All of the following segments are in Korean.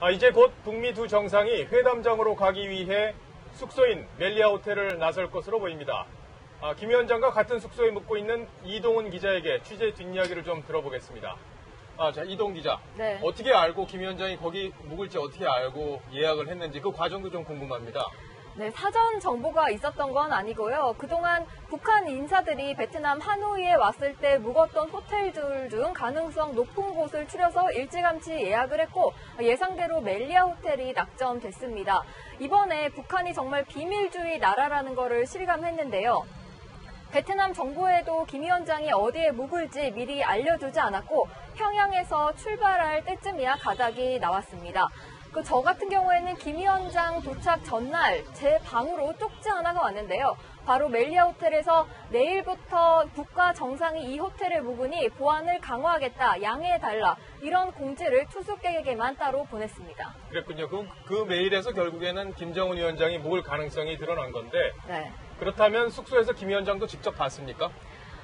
이제 곧 북미 두 정상이 회담장으로 가기 위해 숙소인 멜리아 호텔을 나설 것으로 보입니다. 김 위원장과 같은 숙소에 묵고 있는 이동훈 기자에게 취재 뒷이야기를 좀 들어보겠습니다. 자, 이동 기자. 네. 어떻게 알고 김 위원장이 거기 묵을지 어떻게 알고 예약을 했는지 그 과정도 좀 궁금합니다. 네, 사전 정보가 있었던 건 아니고요. 그동안 북한 인사들이 베트남 하노이에 왔을 때 묵었던 호텔들 중 가능성 높은 곳을 추려서 일찌감치 예약을 했고 예상대로 멜리아 호텔이 낙점됐습니다. 이번에 북한이 정말 비밀주의 나라라는 것을 실감했는데요. 베트남 정부에도 김 위원장이 어디에 묵을지 미리 알려주지 않았고 평양에서 출발할 때쯤이야 가닥이 나왔습니다. 저 같은 경우에는 김 위원장 도착 전날 제 방으로 쪽지 하나가 왔는데요. 바로 멜리아 호텔에서 내일부터 북과 정상이 이 호텔에 묵으니 보안을 강화하겠다, 양해해달라 이런 공지를 투숙객에게만 따로 보냈습니다. 그랬군요. 그 메일에서 결국에는 김정은 위원장이 묵을 가능성이 드러난 건데 네. 그렇다면 숙소에서 김 위원장도 직접 봤습니까?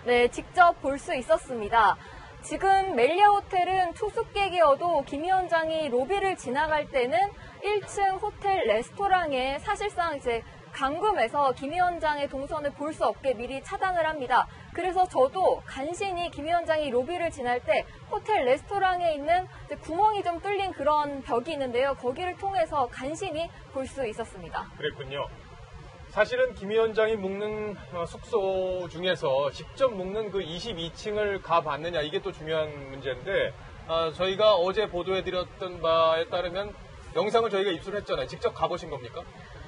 네, 직접 볼 수 있었습니다. 지금 멜리아 호텔은 투숙객이어도 김 위원장이 로비를 지나갈 때는 1층 호텔 레스토랑에 사실상 이제 감금해서 김 위원장의 동선을 볼 수 없게 미리 차단을 합니다. 그래서 저도 간신히 김 위원장이 로비를 지날 때 호텔 레스토랑에 있는 구멍이 좀 뚫린 그런 벽이 있는데요. 거기를 통해서 간신히 볼 수 있었습니다. 그랬군요. 사실은 김 위원장이 묵는 숙소 중에서 직접 묵는 그 22층을 가봤느냐 이게 또 중요한 문제인데 저희가 어제 보도해드렸던 바에 따르면 영상을 저희가 입수했잖아요. 직접 가보신 겁니까?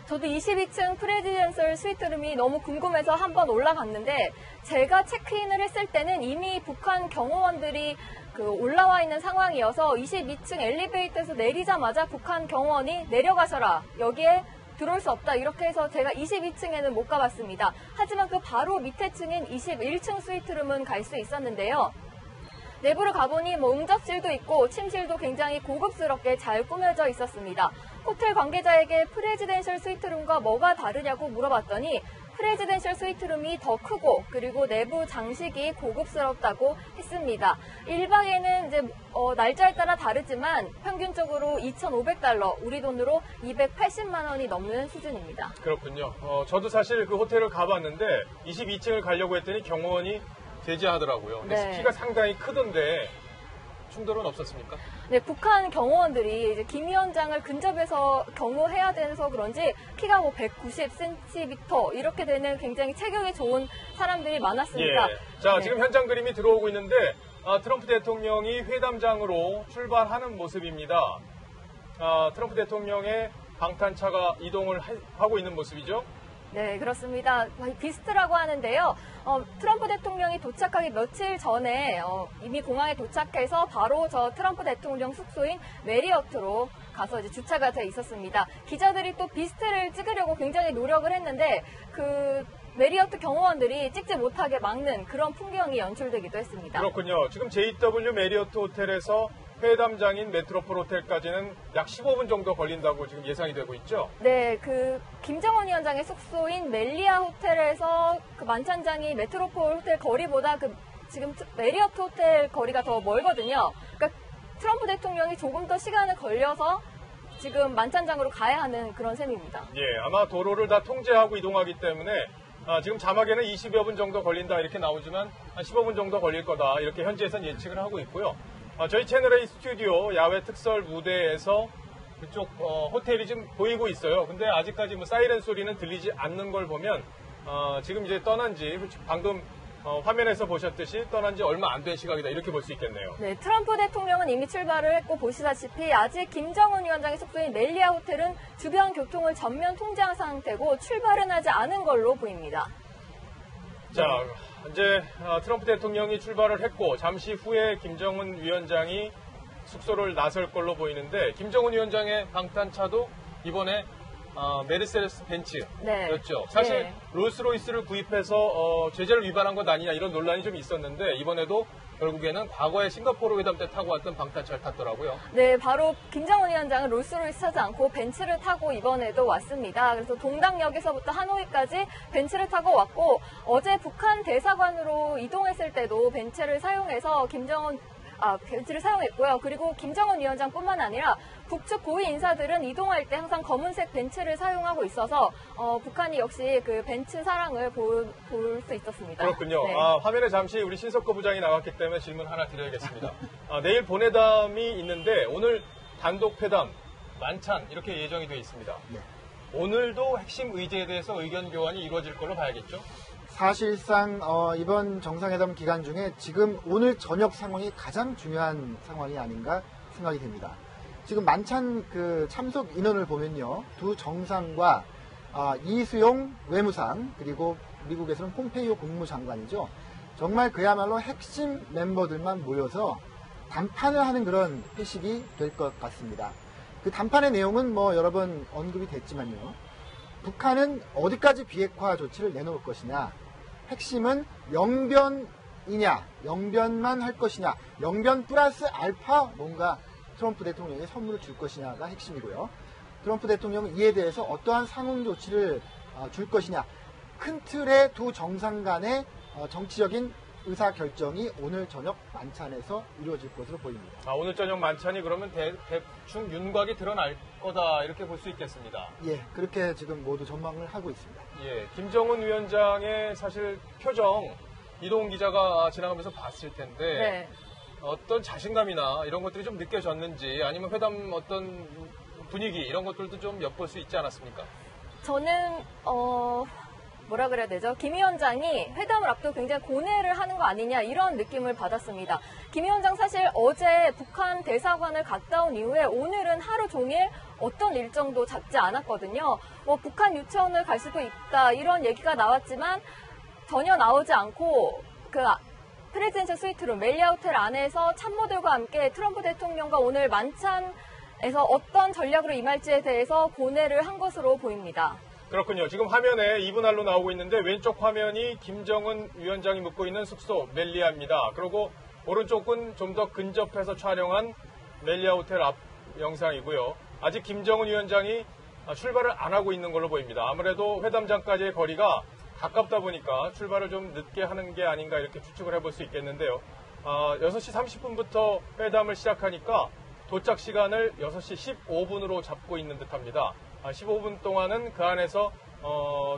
저도 22층 프레지덴셜 스위트룸이 너무 궁금해서 한번 올라갔는데 제가 체크인을 했을 때는 이미 북한 경호원들이 올라와 있는 상황이어서 22층 엘리베이터에서 내리자마자 북한 경호원이 내려가셔라. 여기에 들어올 수 없다. 이렇게 해서 제가 22층에는 못 가봤습니다. 하지만 그 바로 밑에 층인 21층 스위트룸은 갈 수 있었는데요. 내부를 가보니 응접실도 있고 침실도 굉장히 고급스럽게 잘 꾸며져 있었습니다. 호텔 관계자에게 프레지덴셜 스위트룸과 뭐가 다르냐고 물어봤더니 프레지덴셜 스위트룸이 더 크고 그리고 내부 장식이 고급스럽다고 했습니다. 1박에는 이제 날짜에 따라 다르지만 평균적으로 $2,500, 우리 돈으로 280만 원이 넘는 수준입니다. 그렇군요. 저도 사실 그 호텔을 가봤는데 22층을 가려고 했더니 경호원이 제지하더라고요. 근데 네. 키가 상당히 크던데 충돌은 없었습니까? 네, 북한 경호원들이 이제 김 위원장을 근접해서 경호해야 돼서 그런지 키가 190cm 이렇게 되는 굉장히 체격이 좋은 사람들이 많았습니다. 예. 자, 네. 지금 현장 그림이 들어오고 있는데 트럼프 대통령이 회담장으로 출발하는 모습입니다. 트럼프 대통령의 방탄차가 이동을 하고 있는 모습이죠. 네, 그렇습니다. 비스트라고 하는데요. 트럼프 대통령이 도착하기 며칠 전에 이미 공항에 도착해서 바로 저 트럼프 대통령 숙소인 메리어트로 가서 이제 주차가 돼 있었습니다. 기자들이 또 비스트를 찍으려고 굉장히 노력을 했는데 메리어트 경호원들이 찍지 못하게 막는 그런 풍경이 연출되기도 했습니다. 그렇군요. 지금 JW 메리어트 호텔에서 회담장인 메트로폴 호텔까지는 약 15분 정도 걸린다고 지금 예상이 되고 있죠? 네, 김정은 위원장의 숙소인 멜리아 호텔에서 만찬장이 메트로폴 호텔 거리보다 지금 메리어트 호텔 거리가 더 멀거든요. 그러니까 트럼프 대통령이 조금 더 시간을 걸려서 지금 만찬장으로 가야 하는 그런 셈입니다. 예, 아마 도로를 다 통제하고 이동하기 때문에 지금 자막에는 20여 분 정도 걸린다 이렇게 나오지만 한 15분 정도 걸릴 거다 이렇게 현지에서는 예측을 하고 있고요. 저희 채널A 스튜디오 야외 특설 무대에서 그쪽 호텔이 지금 보이고 있어요. 근데 아직까지 사이렌 소리는 들리지 않는 걸 보면 지금 이제 떠난 지 방금 화면에서 보셨듯이 떠난 지 얼마 안 된 시각이다 이렇게 볼 수 있겠네요. 네, 트럼프 대통령은 이미 출발을 했고 보시다시피 아직 김정은 위원장의 숙소인 멜리아 호텔은 주변 교통을 전면 통제한 상태고 출발은 하지 않은 걸로 보입니다. 자, 이제 트럼프 대통령이 출발을 했고 잠시 후에 김정은 위원장이 숙소를 나설 걸로 보이는데 김정은 위원장의 방탄차도 이번에 메르세데스 벤츠였죠. 네. 사실 네. 롤스로이스를 구입해서 제재를 위반한 것 아니냐 이런 논란이 좀 있었는데 이번에도 결국에는 과거에 싱가포르 회담 때 타고 왔던 방탄차를 탔더라고요. 네, 바로 김정은 위원장은 롤스로이스 타지 않고 벤츠를 타고 이번에도 왔습니다. 그래서 동당역에서부터 하노이까지 벤츠를 타고 왔고 어제 북한 대사관으로 이동했을 때도 벤츠를 사용해서 벤츠를 사용했고요. 그리고 김정은 위원장뿐만 아니라 북측 고위 인사들은 이동할 때 항상 검은색 벤츠를 사용하고 있어서 북한이 역시 그 벤츠 사랑을 볼 수 있었습니다. 그렇군요. 네. 화면에 잠시 우리 신석거 부장이 나왔기 때문에 질문 하나 드려야겠습니다. 내일 본회담이 있는데 오늘 단독 회담, 만찬 이렇게 예정이 되어 있습니다. 네. 오늘도 핵심 의제에 대해서 의견 교환이 이루어질 걸로 봐야겠죠? 사실상 이번 정상회담 기간 중에 지금 오늘 저녁 상황이 가장 중요한 상황이 아닌가 생각이 됩니다. 지금 만찬 그 참석 인원을 보면요, 두 정상과 이수용 외무상 그리고 미국에서는 폼페이오 국무장관이죠. 정말 그야말로 핵심 멤버들만 모여서 담판을 하는 그런 회식이 될 것 같습니다. 그 담판의 내용은 뭐 여러 번 언급이 됐지만요. 북한은 어디까지 비핵화 조치를 내놓을 것이냐, 핵심은 영변이냐, 영변만 할 것이냐, 영변 플러스 알파 뭔가 트럼프 대통령이 선물을 줄 것이냐가 핵심이고요. 트럼프 대통령은 이에 대해서 어떠한 상응 조치를 줄 것이냐, 큰 틀의 두 정상 간의 정치적인 의사결정이 오늘 저녁 만찬에서 이루어질 것으로 보입니다. 오늘 저녁 만찬이 그러면 대충 윤곽이 드러날 거다 이렇게 볼 수 있겠습니다. 예, 그렇게 지금 모두 전망을 하고 있습니다. 예, 김정은 위원장의 사실 표정 이동훈 기자가 지나가면서 봤을 텐데 네. 어떤 자신감이나 이런 것들이 좀 느껴졌는지 아니면 회담 어떤 분위기 이런 것들도 좀 엿볼 수 있지 않았습니까? 저는 뭐라 그래야 되죠? 김 위원장이 회담을 앞두고 굉장히 고뇌를 하는 거 아니냐 이런 느낌을 받았습니다. 김 위원장 사실 어제 북한 대사관을 갔다 온 이후에 오늘은 하루 종일 어떤 일정도 잡지 않았거든요. 북한 유치원을 갈 수도 있다 이런 얘기가 나왔지만 전혀 나오지 않고 그 프레지던셜 스위트룸 멜리아 호텔 안에서 참모들과 함께 트럼프 대통령과 오늘 만찬에서 어떤 전략으로 임할지에 대해서 고뇌를 한 것으로 보입니다. 그렇군요. 지금 화면에 2분할로 나오고 있는데 왼쪽 화면이 김정은 위원장이 묵고 있는 숙소 멜리아입니다. 그리고 오른쪽은 좀 더 근접해서 촬영한 멜리아 호텔 앞 영상이고요. 아직 김정은 위원장이 출발을 안 하고 있는 걸로 보입니다. 아무래도 회담장까지의 거리가 가깝다 보니까 출발을 좀 늦게 하는 게 아닌가 이렇게 추측을 해볼 수 있겠는데요. 6시 30분부터 회담을 시작하니까 도착 시간을 6시 15분으로 잡고 있는 듯합니다. 15분 동안은 그 안에서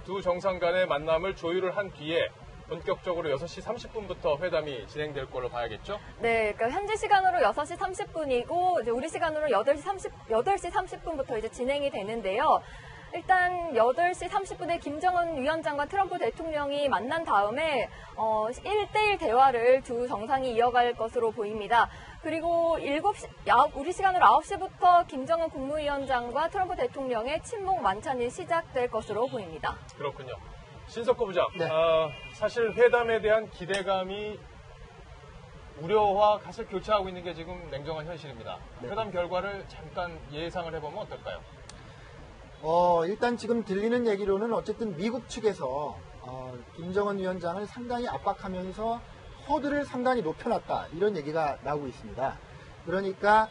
두 정상 간의 만남을 조율을 한 뒤에 본격적으로 6시 30분부터 회담이 진행될 걸로 봐야겠죠? 네, 그러니까 현지 시간으로 6시 30분이고 이제 우리 시간으로 8시 30분부터 이제 진행이 되는데요. 일단 8시 30분에 김정은 위원장과 트럼프 대통령이 만난 다음에 1대1 대화를 두 정상이 이어갈 것으로 보입니다. 그리고 우리 시간으로 9시부터 김정은 국무위원장과 트럼프 대통령의 친목 만찬이 시작될 것으로 보입니다. 그렇군요. 신석거 부장, 네. 사실 회담에 대한 기대감이 우려와 사실 교차하고 있는 게 지금 냉정한 현실입니다. 네. 회담 결과를 잠깐 예상을 해보면 어떨까요? 일단 지금 들리는 얘기로는 어쨌든 미국 측에서 김정은 위원장을 상당히 압박하면서 허들을 상당히 높여놨다 이런 얘기가 나오고 있습니다. 그러니까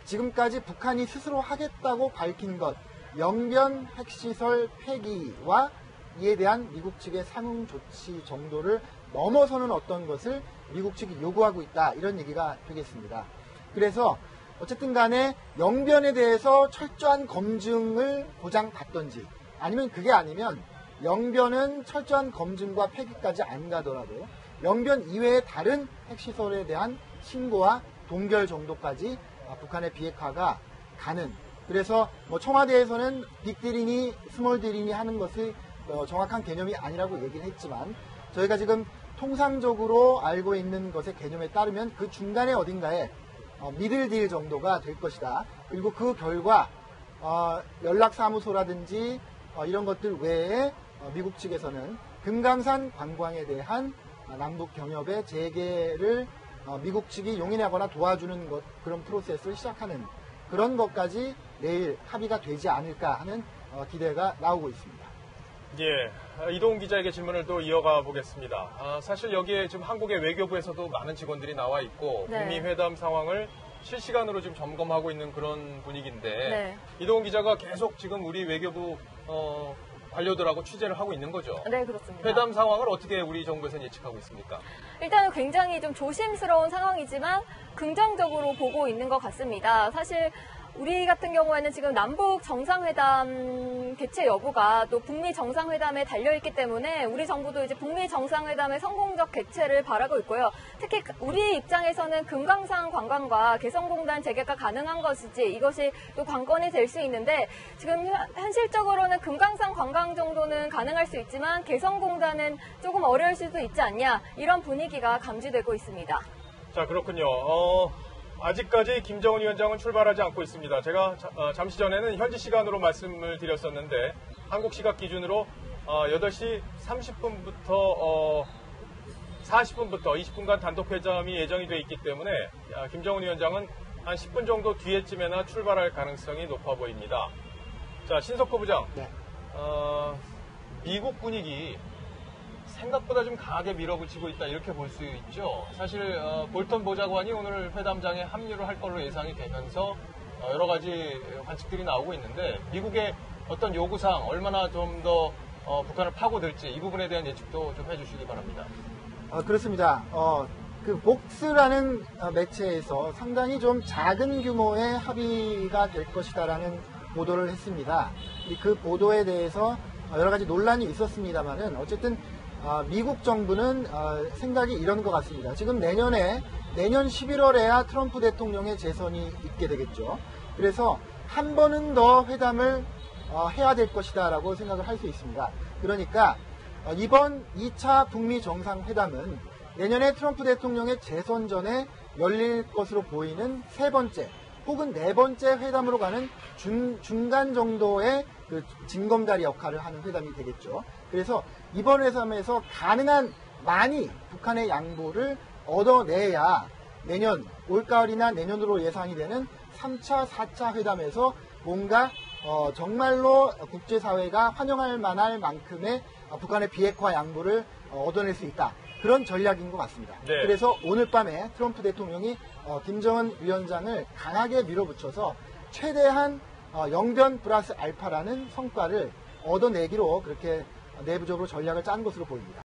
지금까지 북한이 스스로 하겠다고 밝힌 것 영변 핵시설 폐기와 이에 대한 미국 측의 상응 조치 정도를 넘어서는 어떤 것을 미국 측이 요구하고 있다 이런 얘기가 되겠습니다. 그래서 어쨌든 간에 영변에 대해서 철저한 검증을 보장받던지 아니면 그게 아니면 영변은 철저한 검증과 폐기까지 안 가더라도 영변 이외의 다른 핵시설에 대한 신고와 동결 정도까지 북한의 비핵화가 가는, 그래서 청와대에서는 빅딜이니 스몰딜이니 하는 것이 정확한 개념이 아니라고 얘기를 했지만 저희가 지금 통상적으로 알고 있는 것의 개념에 따르면 그 중간에 어딘가에 미들딜 정도가 될 것이다. 그리고 그 결과 연락사무소라든지 이런 것들 외에 미국 측에서는 금강산 관광에 대한 남북 경협의 재개를 미국 측이 용인하거나 도와주는 것, 그런 프로세스를 시작하는 그런 것까지 내일 합의가 되지 않을까 하는 기대가 나오고 있습니다. 예, 이동훈 기자에게 질문을 또 이어가 보겠습니다. 사실 여기에 지금 한국의 외교부에서도 많은 직원들이 나와 있고 네. 북미 회담 상황을 실시간으로 지금 점검하고 있는 그런 분위기인데 네. 이동훈 기자가 계속 지금 우리 외교부 관료들하고 취재를 하고 있는 거죠. 네, 그렇습니다. 회담 상황을 어떻게 우리 정부에서는 예측하고 있습니까? 일단은 굉장히 좀 조심스러운 상황이지만 긍정적으로 보고 있는 것 같습니다. 사실 우리 같은 경우에는 지금 남북 정상회담 개최 여부가 또 북미 정상회담에 달려있기 때문에 우리 정부도 이제 북미 정상회담의 성공적 개최를 바라고 있고요. 특히 우리 입장에서는 금강산 관광과 개성공단 재개가 가능한 것이지 이것이 또 관건이 될 수 있는데 지금 현실적으로는 금강산 관광 정도는 가능할 수 있지만 개성공단은 조금 어려울 수도 있지 않냐 이런 분위기가 감지되고 있습니다. 자, 그렇군요. 아직까지 김정은 위원장은 출발하지 않고 있습니다. 제가 잠시 전에는 현지 시간으로 말씀을 드렸었는데 한국 시각 기준으로 8시 30분부터 40분부터 20분간 단독 회담이 예정이 돼 있기 때문에 김정은 위원장은 한 10분 정도 뒤에쯤에나 출발할 가능성이 높아 보입니다. 자, 신석호 부장. 네. 미국 분위기 생각보다 좀 강하게 밀어붙이고 있다 이렇게 볼 수 있죠. 사실 볼턴 보좌관이 오늘 회담장에 합류를 할 걸로 예상이 되면서 여러 가지 관측들이 나오고 있는데 미국의 어떤 요구사항 얼마나 좀 더 북한을 파고들지 이 부분에 대한 예측도 좀 해주시기 바랍니다. 그렇습니다. 그 복스라는 매체에서 상당히 좀 작은 규모의 합의가 될 것이다라는 보도를 했습니다. 그 보도에 대해서 여러 가지 논란이 있었습니다만은 어쨌든 미국 정부는 생각이 이런 것 같습니다. 지금 내년 11월에야 트럼프 대통령의 재선이 있게 되겠죠. 그래서 한 번은 더 회담을 해야 될 것이다라고 생각을 할 수 있습니다. 그러니까 이번 2차 북미 정상회담은 내년에 트럼프 대통령의 재선 전에 열릴 것으로 보이는 세 번째 혹은 네 번째 회담으로 가는 중간 정도의 그 징검다리 역할을 하는 회담이 되겠죠. 그래서 이번 회담에서 가능한 많이 북한의 양보를 얻어내야 내년 올가을이나 내년으로 예상이 되는 3차, 4차 회담에서 뭔가 정말로 국제사회가 환영할 만할 만큼의 북한의 비핵화 양보를 얻어낼 수 있다. 그런 전략인 것 같습니다. 네. 그래서 오늘 밤에 트럼프 대통령이 김정은 위원장을 강하게 밀어붙여서 최대한 영변 플러스 알파라는 성과를 얻어내기로 그렇게 내부적으로 전략을 짠 것으로 보입니다.